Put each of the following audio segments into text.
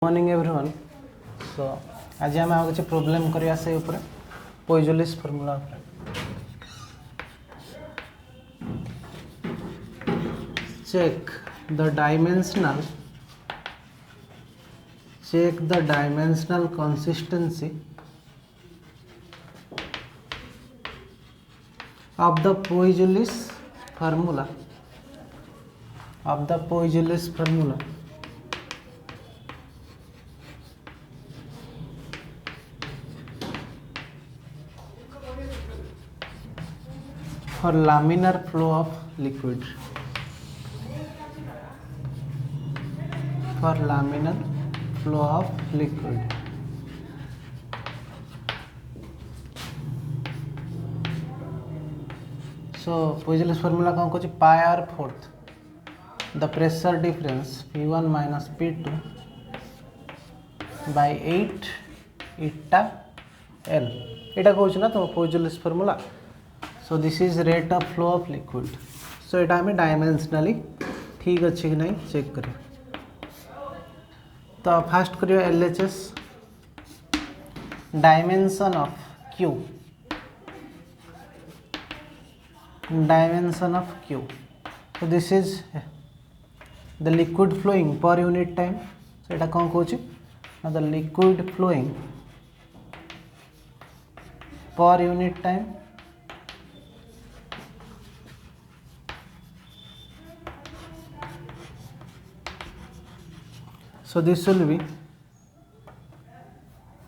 Morning everyone. सो आज आम आ किसी प्रोब्लेम करिया से ऊपर Poiseuille's formula check the dimensional consistency of the Poiseuille's formula for laminar flow of liquid. So Poiseuille's formula कौन कहूँ pi r fourth the pressure difference P1 minus P2 by 8 इटा L एटा कहूँ ना तो Poiseuille's formula. So this is rate of flow of liquid. So एटा हमें dimensionally ठीक अच्छे कि नहीं चेक करें. तो फास्ट करिए LHS dimension of Q. So this is the liquid flowing per unit time. So एटा कौन कहूँ ना the liquid flowing per unit time. So this will be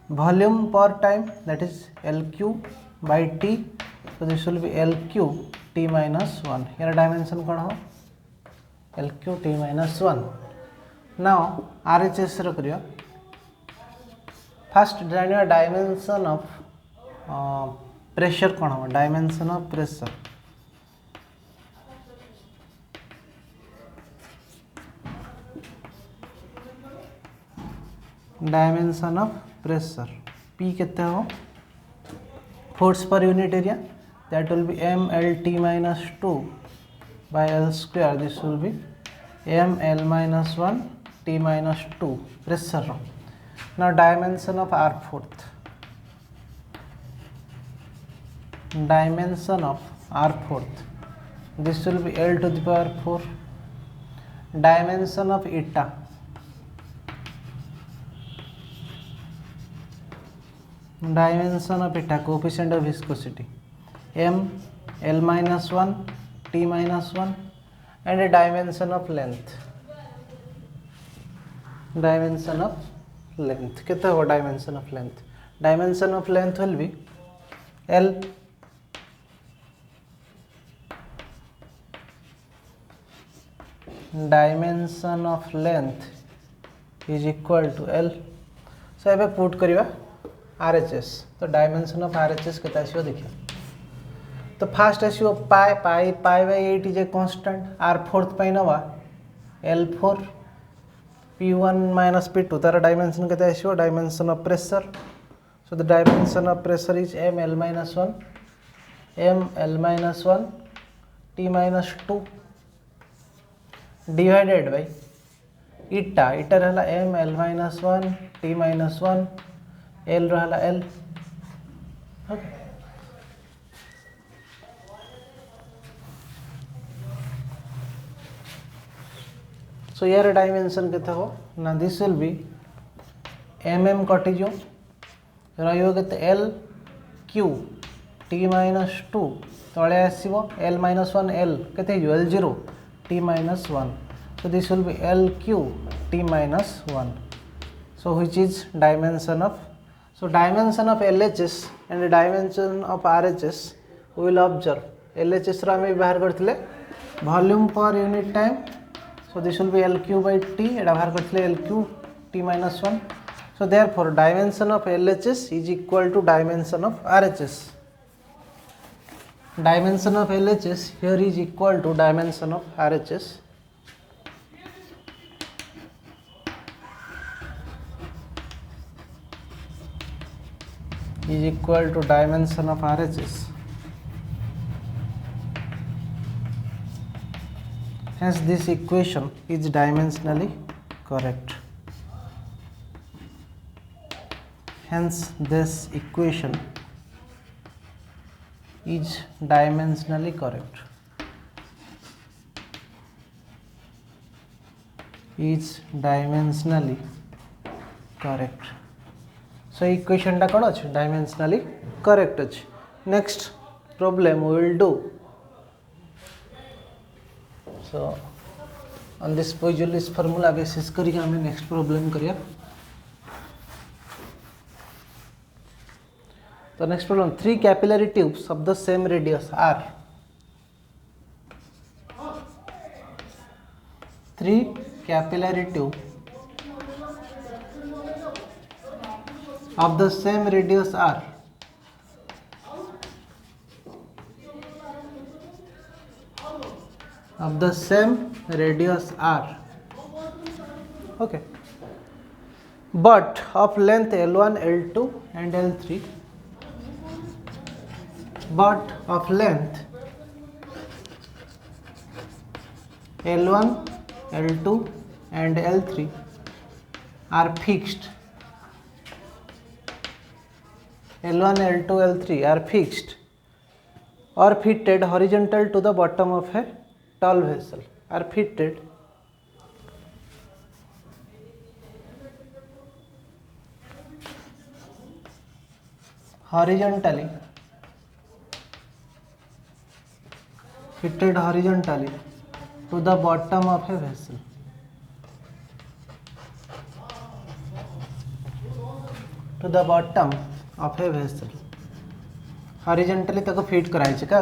volume per time, that is LQ by T. So this will be LQ T minus 1. Here dimension कौन हो LQ T minus 1. Now RHS करियो. First जानिए dimension of pressure कौन हो. Dimension of pressure. Dimension of pressure P कितने हो force per unit area that will be MLT minus 2 by L square. This will B ML minus 1 T minus 2 pressure. Now dimension of R fourth this will B L to the power 4. Dimension of इटा coefficient of viscosity M L minus 1 T minus 1 and a dimension of length कितना हो dimension of length will be L dimension of length is equal to L. So एबे put करिवा RHS. तो dimension of RHS केते आसीबो देखियो. तो first आसीबो pi by 8 is a constant. R fourth pi नवा L4 P1 minus P2 तार डायमेंशन केते आसीबो dimension of pressure. So the dimension of pressure is ML minus 1 T minus 2 divided by eta रहला ML minus 1 T minus 1 L रहला L. Okay so यार dimension केते हो ना दिस विल बी mm कटि जो रहियो केते L Q T minus 2 तळे आसीबो L minus 1 L केते जो L0 T minus 1. So this will be LQ T minus 1. So which is dimension of. So dimension of LHS and dimension of RHS we will observe. LHS रा में बाहर करथिले volume per unit time. So this will be LQ by T. एटा बाहर करथिले LQ T minus 1. So therefore dimension of LHS is equal to dimension of RHS. Dimension of LHS here is equal to dimension of RHS. Is equal to dimension of RHS. Hence this equation is dimensionally correct. hence this equation is dimensionally correct. Is dimensionally correct. So equation टा कौन अच्छे dimensionally correct अच्छे. Next problem we will do. So on this Poiseuille's formula basis करके हमें next problem करिया. So next problem, 3 capillary tubes of the same radius are 3 capillary tube of the same radius are okay, but of length L1, L2 and L3, but of length L1, L2 and L3 are fixed. L1, L2, L3 are fixed or fitted horizontal to the bottom of a tall vessel. Are fitted horizontally to the bottom of a vessel. To the bottom of a vessel. Horizontally तक fit कराई छे का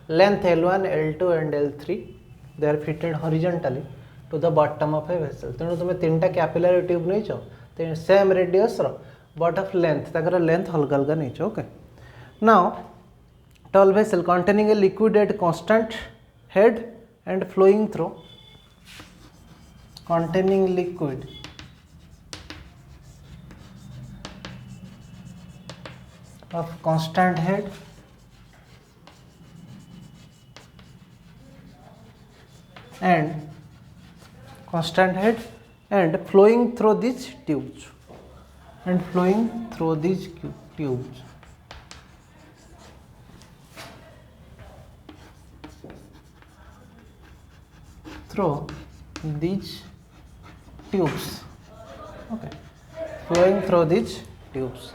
length L1, L2 and L3 they are fitted horizontally to the bottom of a vessel. तेणु तुम तीनटा capillary tube नहीं छो same radius रो बट ऑफ लेंथ तकर लेंथ अलग अलग नहीं छो. Okay, now tall vessel containing a liquid at constant head and flowing through, containing liquid of constant head and flowing through these tubes through these tubes. Okay, flowing through these tubes.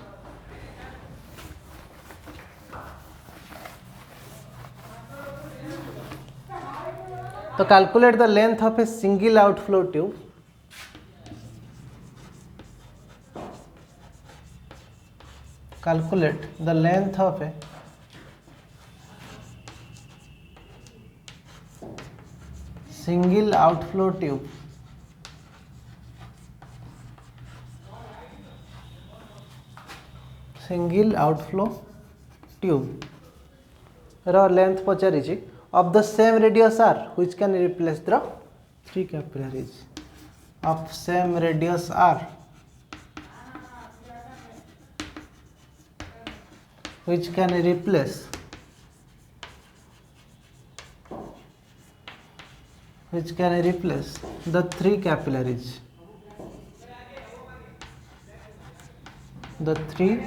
So calculate the length of a single outflow tube. Calculate the length of a single outflow tube. Single outflow tube. Length पचारी of the same radius r which can replace the 3 capillaries of same radius r which can replace the 3 capillaries. The 3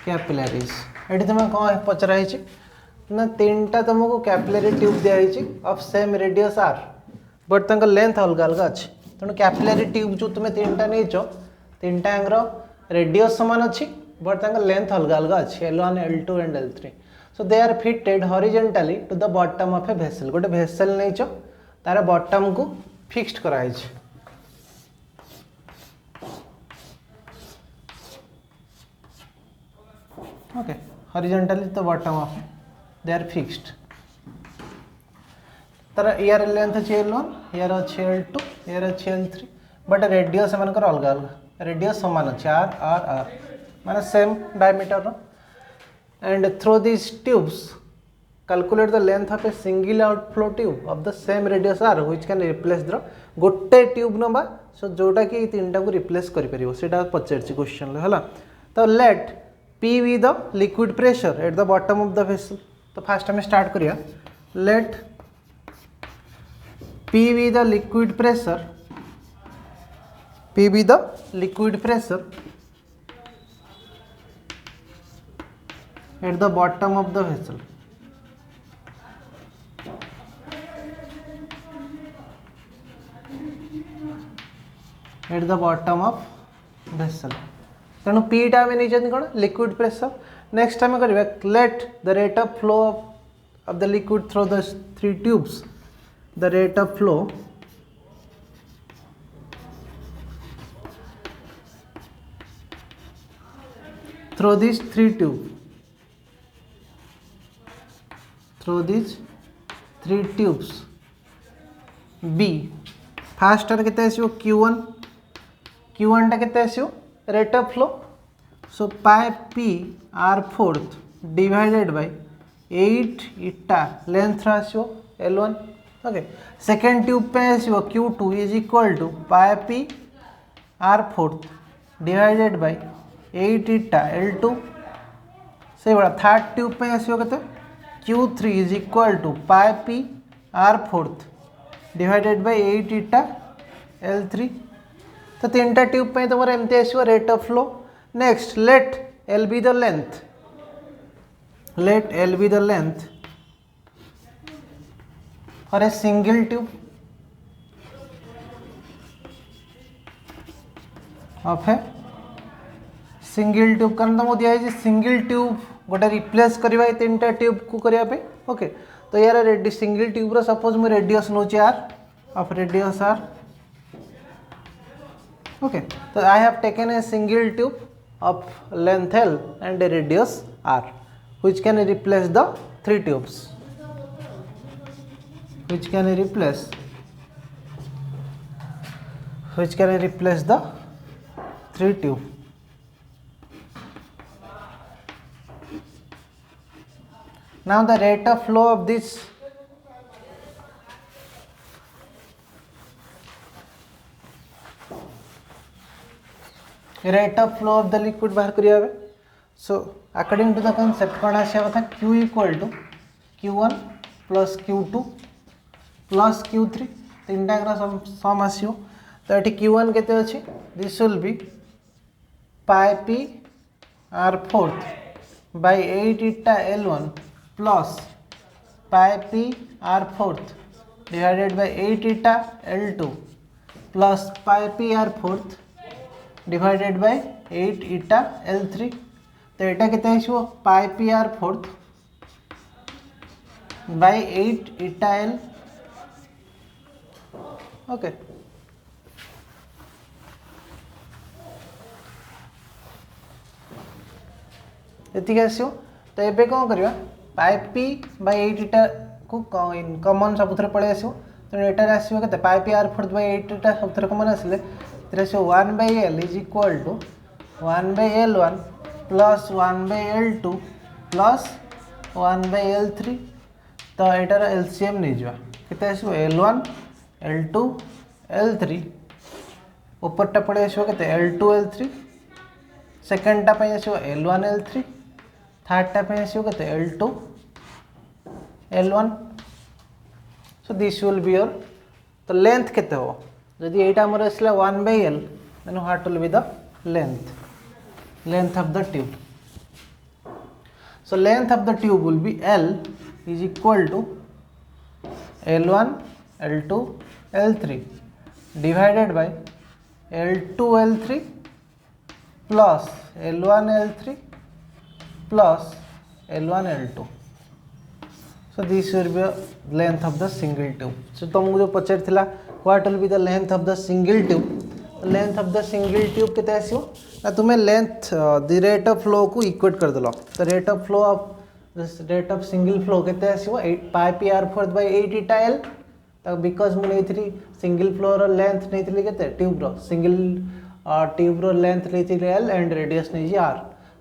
capillaries. एटी तुम कौन पचराई ना 3टा तुमको capillary tube दिखाई of same radius R but तंक length अलग अलग अच्छे. तेणु कैपिलरी ट्यूब जो तुम 3टा नहीं 3टांगर रेडियस सामान अच्छी बट तंक लेंथ अलग अलग अच्छे L1, L2 and L3. So they are fitted horizontally to the bottom of a vessel. गोटे भेसेल नहीं तार बॉटम को फिक्स्ड कराई. Okay, horizontally to the bottom of they are fixed. तर यार लेंथ अच्छे L1, यार अच्छे L2, यार अच्छे L3 बट रेडियस अलग अलग रेडियस सामान अच्छे R R R माने same diameter. And through these tubes calculate the length of a single outflow tube of the same radius r which can replace the गोटे tube नबा सो जोटा कि 3टा को रिप्लेस करि परिबो सेटा पचारछि क्वेश्चन हला. तो late P be the liquid pressure at the bottom of the vessel. तो फास्ट हमें स्टार्ट करिया. Let P be the liquid pressure at the bottom of the vessel. At the bottom of vessel. तेणु पीटा आम नहीं कौन liquid pressure. Next आम करवा let the rate of flow of the liquid through the three tubes. The rate of flow through these three tubes B. First टा केते आसीओ Q1 टा केते आसीओ rate of flow. So pi P r4 divided by 8 eta length आसीओ L1. Okay second tube पे आसीओ Q2 is equal to pi P r4 divided by 8 eta L2. से बड़ा थर्ड ट्यूब पे आसीओ केते Q3 is equal to pi P r4 divided by 8 eta L3. तो तीन टा ट्यूब पे तुम एमती आसीओ rate of flow. Next let L be the length. Let L be the length for a single tube of a single tube. कारण तुमको दिया है सिंगल ट्यूब गोटे रिप्लेस करवा तीन टा ट्यूब को करने. ओके तो यार सिंगल ट्यूब सपोज मुझे रेडियस नौ R of radius R. Okay तो I have taken a single tube of length L and a radius R which can replace the three tubes. Which can replace the three tube. Now the rate of flow of this liquid बाहर करिया. So according to the concept कौन आसिया था Q equal to Q1 plus Q2 plus Q3 तीन time सम आसियो. तो ये Q1 केते अछि this will B pi P r4 by 8 इटा L1 plus pi P r4 divided by 8 eta L2 plus pi P r4 divided by 8 eta L3. तो यहाँ के पाई P r4 bye 8 इटा L. ओके ये आसो. तो ये कौन करवा पाई P बाय 8 इटा को कमन सब पलि आसो. तो यहाँ आसो के पाई P r4 बाय 8 इटा सब कमन आसिले 1 by L is equal to 1 by L1 plus 1 by L2 plus 1 by L3. तो यार LCM नहीं जावा कितने आसो L1 L2 L3 ऊपरटा पड़े आसो के L2 L3 सेकेंडटा पे आसो L1 L3 थर्डटा पे आसो के L2 L1. So this will be your. तो लेंथ केते हो जदि एटा हमर आसला 1 by L then what will be the length of the tube. So length of the tube will be L is equal to L1 L2 L3 divided by L2 L3 plus L1 L3 plus L1 L2. So this will be the length of the single tube. So तुमको जो पचार थिला what will be the length of the single tube. Length of the single tube के आसो ना तुम्हें length the rate of flow को equate कर देल. तो rate of flow of rate of single flow के आसो पाई P r4 बाय 8 इटा L. तो बिकज मुझे सिंगल फ्लो रो लेंथ नहीं के ट्यूब रो सिंगल ट्यूब रो लेंथ नहीं L एंड रेडियस नहीं R.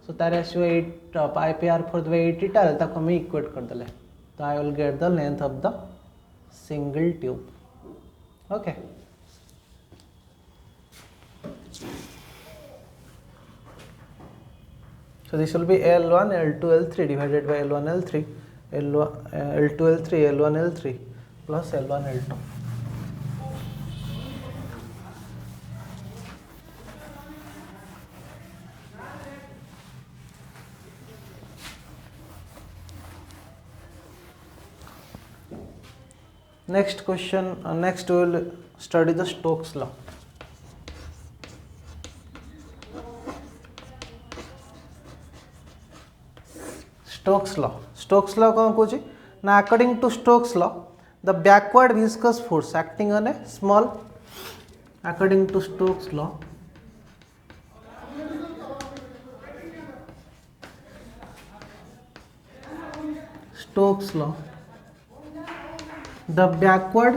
सो तार आसो 8 पाई P r4 बाय 8 इटा L ताको हमें इक्वेट कर देले. तो I will get the length of the single tube. Okay so this will be L1 L2 L3 divided by L1 L3 L2 L3 L1 L3 plus L1 L2. next question, next we will study the Stokes law. Stokes law कौन कहूँ ना, according to Stokes law the backward viscous force acting on a small, according to Stokes law the backward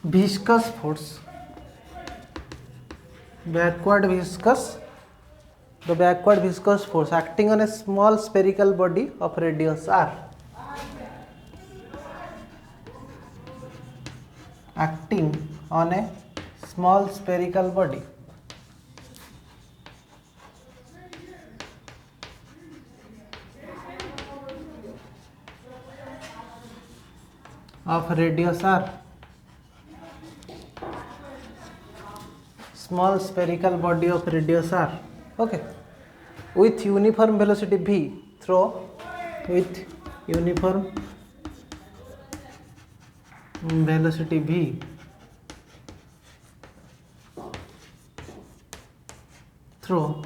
viscous force, the backward viscous force acting on a small spherical body of radius r, acting on a small spherical body of radius r, small spherical body of radius r, okay, with uniform velocity v through, with uniform velocity v through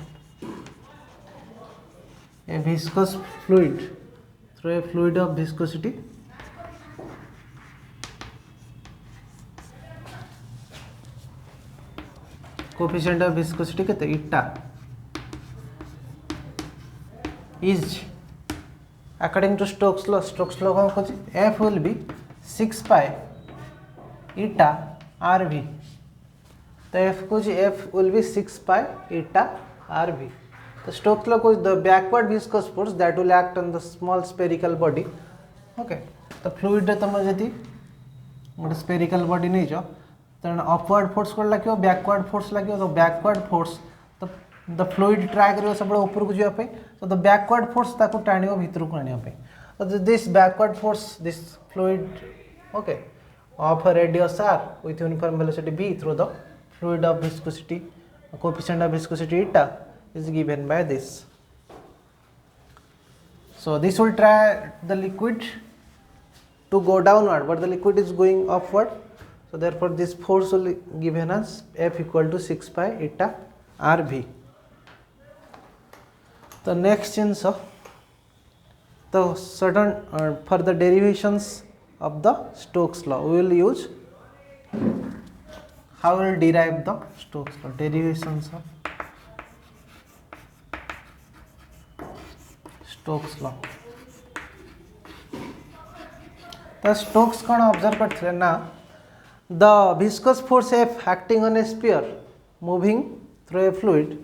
a viscous fluid, through a fluid of viscosity coefficient of viscosity कहते eta is according to Stokes law कौन कहते f will be 6 pi eta rv, तो f will be 6 pi eta rv. तो Stokes law को the backward viscous force that will act on the small spherical body, okay, तो fluid रे तुम जदि गोटे spherical body नहीं जाओ तो अपवर्ड फोर्स कौन लगे, बैकवर्ड फोर्स लगे, तो बैकवर्ड फोर्स तो द फ्लूइड ट्राए कर सब ऊपर को जावाई, तो द बैकवर्ड फोर्स ताको टाणी भितर को आने, तो this backward force this fluid, okay, of radius r with uniform velocity v through the fluid of viscosity coefficient of viscosity eta is given by this. So this will try the liquid to go downward, but the liquid is going upward. So therefore this force will given as F equal to 6 pi eta RV. The next answer, the certain for the derivations of the Stokes law we will use, how we will derive the Stokes law, derivations of Stokes law. The Stokes can observe करते ना, the viscous force F acting on a sphere moving through a fluid,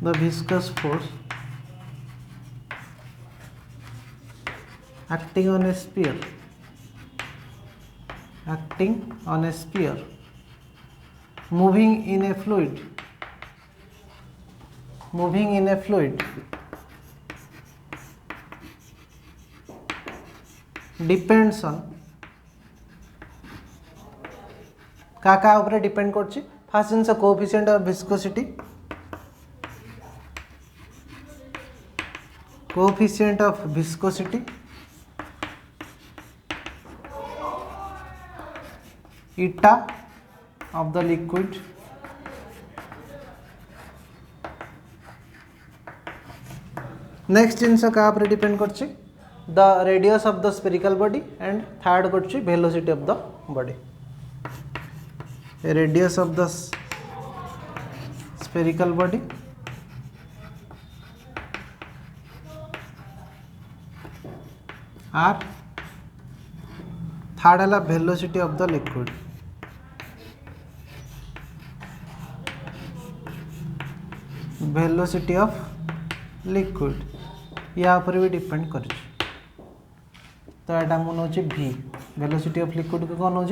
the viscous force acting on a sphere moving in a fluid depends on का ऊपर depend करछि, first जिनस coefficient of viscosity, eta of the liquid, next जिनस का ऊपर depend करछि, the radius of the spherical body, and third करछि velocity of the body, radius of the spherical body r, third है velocity of the liquid, या ऊपर भी depend कर, तो यहाँ मन हो v, वेलोसिटी ऑफ लिक्विड को कौन हो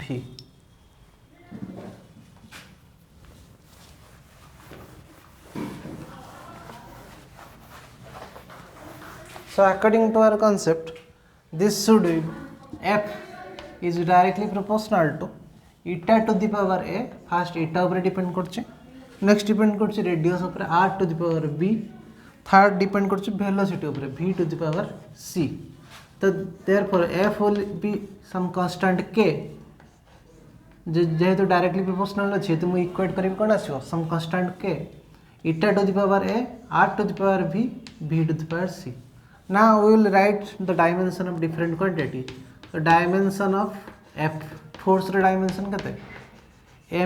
v. So according to our concept, this should be f is directly proportional to eta to the power a, first eta ऊपर डिपेंड करछे, नेक्स्ट डिपेंड करछे रेडियस ऊपर r to the power b, third depend कर velocity ऊपर v to the power c तो therefore f will be some constant k जेहेतु directly proportional अच्छे तो मुझे इक्वेट करी कौन आसो some constant k eta to the power a r to the power v v to the power c now we will write the dimension of different quantity so dimension of f force रे dimension केते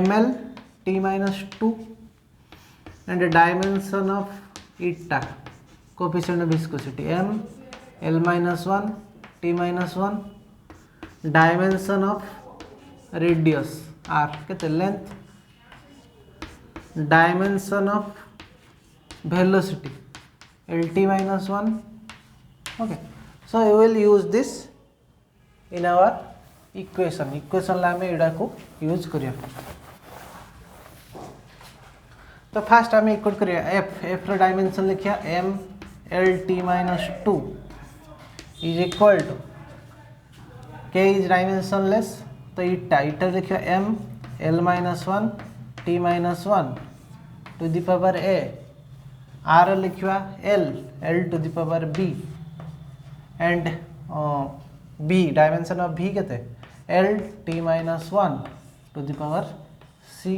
ml t minus 2 and the dimension of eta coefficient of viscosity m l minus 1 t minus 1 dimension of radius r केते length dimension of velocity lt minus 1 okay so we will use this in our equation ला हमें एडा को use करिया तो fast हमें equal करिया f रा dimension लिखिया m l t minus 2 is equal to k is dimensionless तो eta लिखिया m l minus 1 t minus 1 to the power a r लिखिया l to the power b and b dimension of b केते l t minus 1 to the power c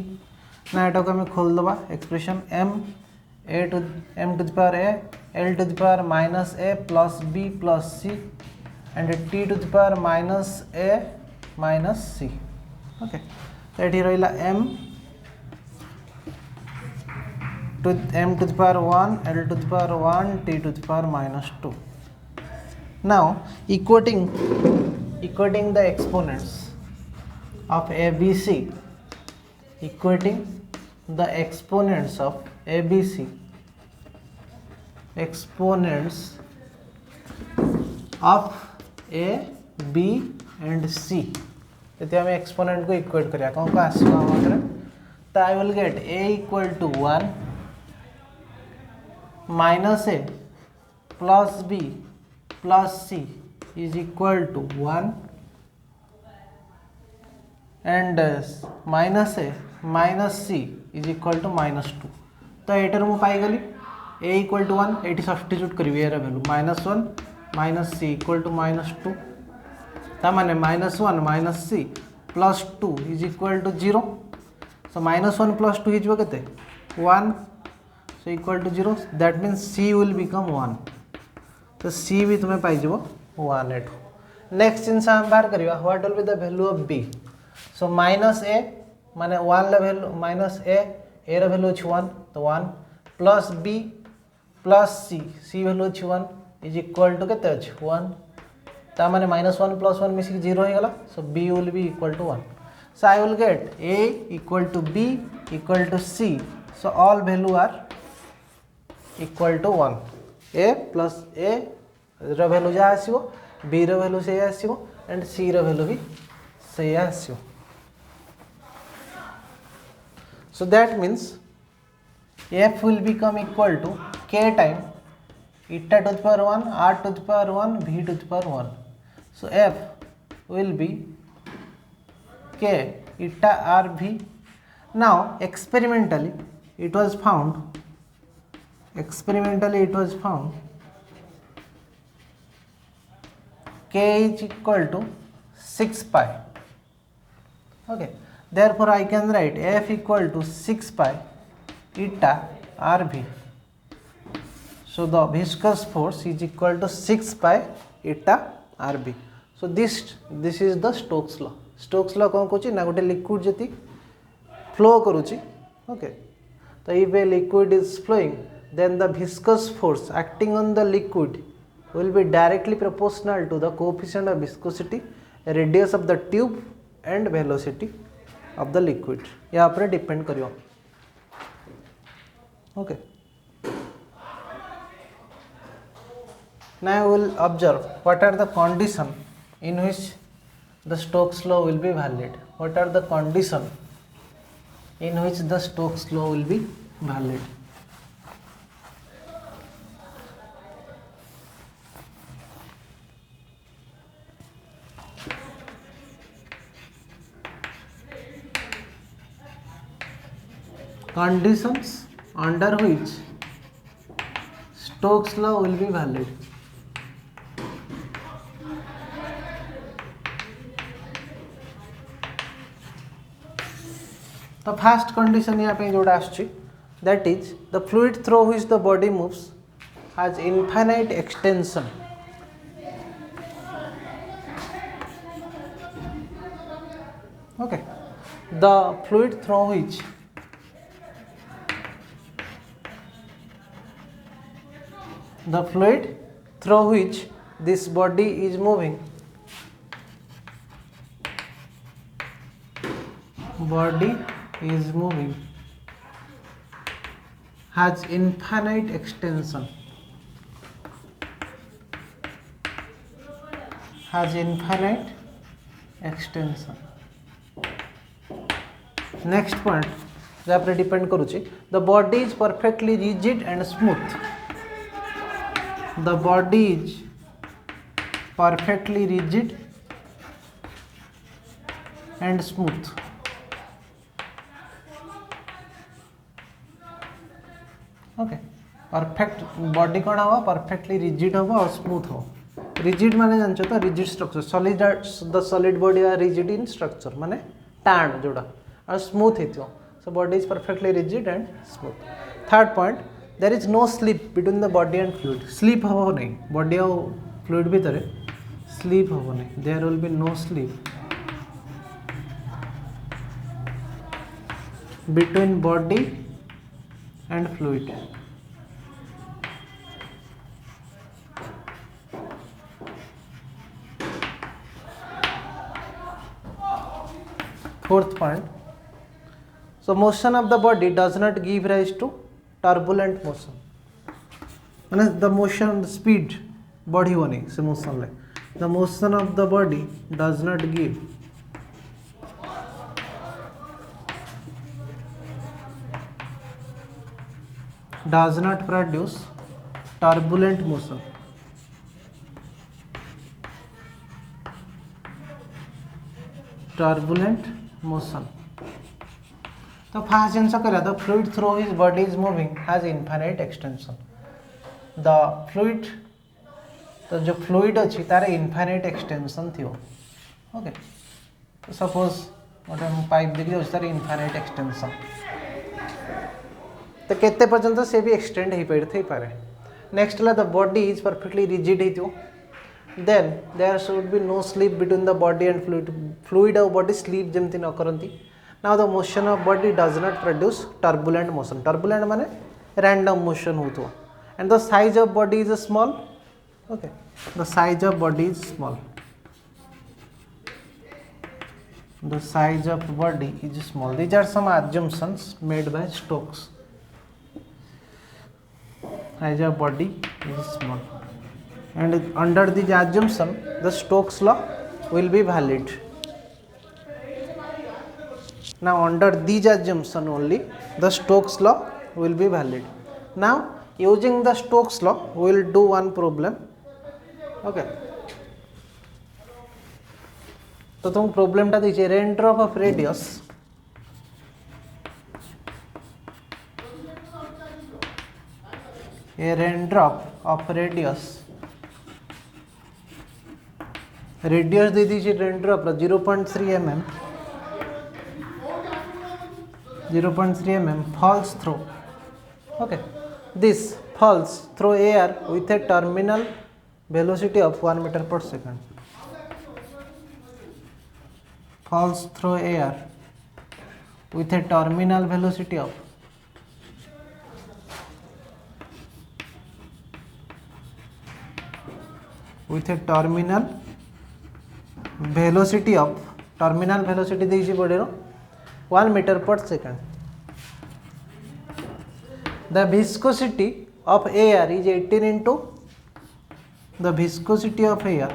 ना एटा को हमें खोल दबा expression m to the power a l to the power minus a plus b plus c and t to the power minus a minus c okay तो एठी रहिला m to the power 1 l to the power 1 t to the power minus 2 now equating the exponents of abc equating the exponents of abc exponents of a b and c यदि हम exponent को equate करिया कौन को आसवा हमरे तो I will get a equal to 1 minus a plus b plus c is equal to 1 and minus a minus c is equal to minus 2 तो एटर मु पाई गली a equal to 1 eighty substitute करिवे era value -1 minus c equal to -2 ता माने -1 minus c plus 2 is equal to 0 so -1 plus 2 हिजबो केते 1 so equal to 0 that means c will become 1 तो c भी तुम्हें पाई जबो 1 एठो नेक्स्ट जिनसा हम बाहर करिवा what will be the value of b so minus a माने 1 ला वैल्यू minus a रा वैल्यू छ 1 तो 1 plus b plus c value छ 1 is equal to केते अछि 1 ता माने -1 plus 1 मिसी 0 हो गला so b will be equal to 1 so I will get a equal to b equal to c so all value are equal to 1 a plus a रो value जा आसीबो b रो वैल्यू से आसीबो एंड c रो value भी से आसीबो so that means f will become equal to k time eta to the power 1 r to the power 1 v to the power 1 so f will be k eta r v now experimentally it was found k is equal to 6 pi okay therefore I can write f equal to 6 pi eta rv so the viscous force is equal to 6 pi eta rv so this is the Stokes law कौन कहूँ ना गोटे liquid जति flow करुच्ची okay so if a liquid is flowing then the viscous force acting on the liquid will be directly proportional to the coefficient of viscosity, radius of the tube and velocity of the liquid. यहाँ पर depend करियो. Okay. Now we will observe what are the conditions in which the Stokes law will be valid. What are the conditions in which the Stokes law will be valid? Conditions under which Stokes law will be valid. The first condition यहाँ पे जोड़ा आछी, that is the fluid through which the body moves has infinite extension. Okay, the fluid through which this body is moving has infinite extension. Next point जहाँ पर depend करुच्ची, the body is perfectly rigid and smooth. The body is perfectly rigid and smooth. Okay, perfect body कौन हम perfectly rigid हम और smooth हो. Rigid माने जानते तो rigid structure, solid the solid body are rigid in structure माने टाण जोड़ा, और स्मूथ ही थियो. So body is perfectly rigid and smooth. Third point, there is no slip between the body and fluid. Slip हम नहीं बॉडी और fluid भितर, स्लीप हम नहीं. There will be no slip between body and fluid. Fourth point, so motion of the body does not give rise to turbulent motion. And the motion, the speed body होने से motion ले, the motion of the body does not give does not produce turbulent motion. तो first जिनस करा, the fluid through his body is moving has infinite extension. The fluid, तो जो fluid अच्छी तार infinite extension थी. ओके, तो suppose गोटे pipe देखिए तार इनफाइनाइट एक्सटेंशन, तो केते पर्यंत से भी एक्सटेंड हो पारे. Next the body is perfectly rigid हो, then there should be no slip between the body and fluid. Fluid और बॉडी स्लीप जमती न करती. Now the motion of body does not produce turbulent motion. Turbulent माने random motion हो. And the size of body is small. Okay, the size of body is small. The size of body is small. These are some assumptions made by Stokes. Size of body is small, and under this assumption the Stokes law will be valid. Now under these assumption only the Stokes law will be valid. Now using the Stokes law we will do one problem. Okay, तो तुम problem टा दीजिए, rain drop of radius a raindrop of radius दे दीजिए raindrop 0.3 mm, 0.3 mm falls through. Okay, this falls through air with a terminal velocity of 1 meter per second. Falls through air with a terminal velocity of terminal velocity देइछि body रो 1 meter per second. The viscosity of air is 18 into the viscosity of air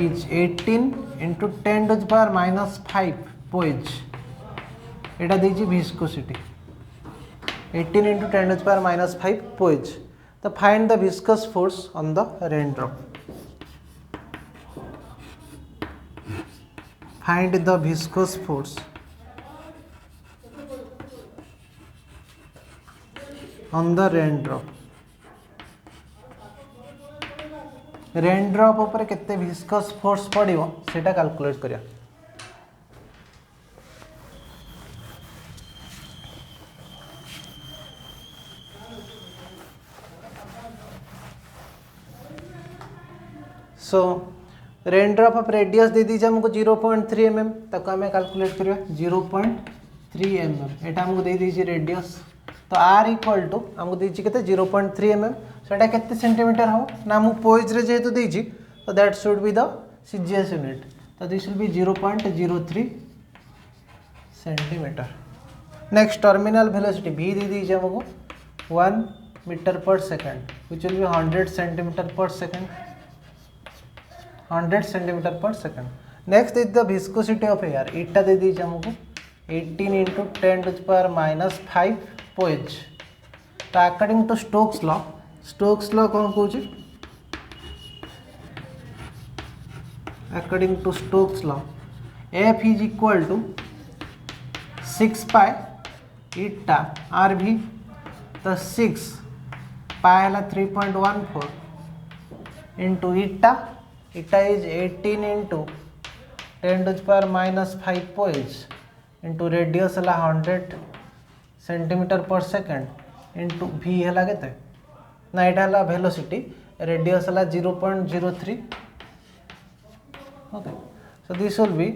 is 18 into 10 to the power minus 5 poise. Etah देइछि viscosity 18 into 10 to the power minus 5 poise. So find the viscous force on the raindrop. Find the viscous force on the raindrop ऊपर केते viscous force पड़िबो सेटा calculate करिया। सो raindrop of radius दे दीजिए हमको 0.3 mm तक हमें कैलकुलेट करिया 0.3 mm एटा हमको दे दीजिए रेडियस। तो r इक्वल टू हमको दीजिए केते 0.3 mm सेटा केते सेंटीमीटर हो ना मु पोइज रे जेतु दीजिए तो that should be the CGS unit. तो this will be 0.03 centimetre. Next terminal velocity v दे दीजिए हमको 1 metre per second which will be 100 centimetre per second 100 centimetre per second. Next is the viscosity of air eta दे दीजिए हमको 18 × 10⁻⁵ पोएज। तो according to Stokes law कौन कहूँ according to Stokes law F is equal to 6 pi eta r भी। तो 6 पाई है 3.14 into इटा इज 18 × 10⁻⁵ पोएज इंटू रेडियस है 100 centimetre per second into v है केते ना यहाँ है वेलोसिटी रेडियस है 0.03 okay. So this will be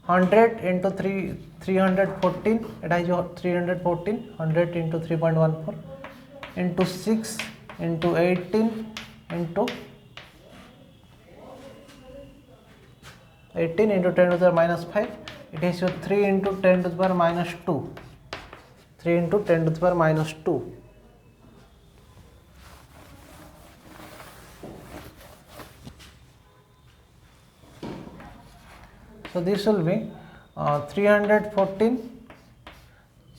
100 × 314 एटा जो 314 100 × 3.14 into 6 into 18 into 18 × 10⁻⁵ it is 3 × 10⁻², 3 × 10⁻²। So this will be 314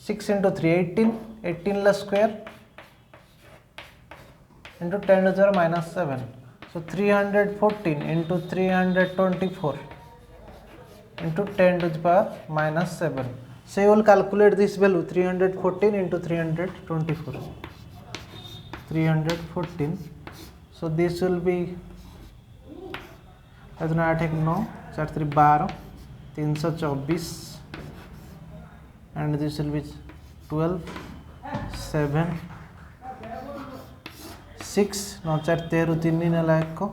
6 × 3 18 18 la square into 10⁻⁷. So 314 into 324 into 10⁻⁷. So you will calculate this value 314 into 324. 314. So this will be 8 9 4 3 12 324 and this will be 12 7 6 9 4 13 3 नेला 1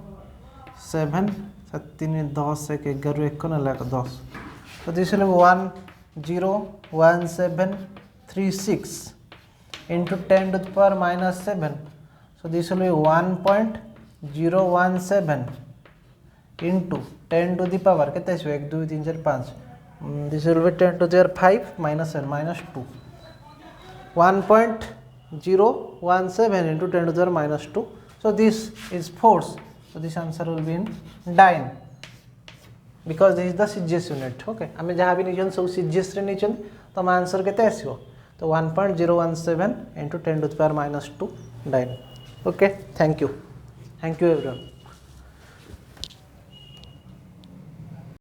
7 7 3 10 1 11 1 नेला 10। So this will be 101736 into 10⁻⁷. So this will be 1.017 into 10 to the power कितने 1 2 3 4 5 this will be 10 to the power 5 minus 7 minus 2 1.017 into 10 to the power -2. So this is force. So this answer will be in dyne because this is the CGS unit. Okay, आमे जहाँ भी निचन सब CGS रे निचन तो हम answer केते आसीबो तो 1.017 into 10 to the power -2 dyne. Okay, thank you everyone.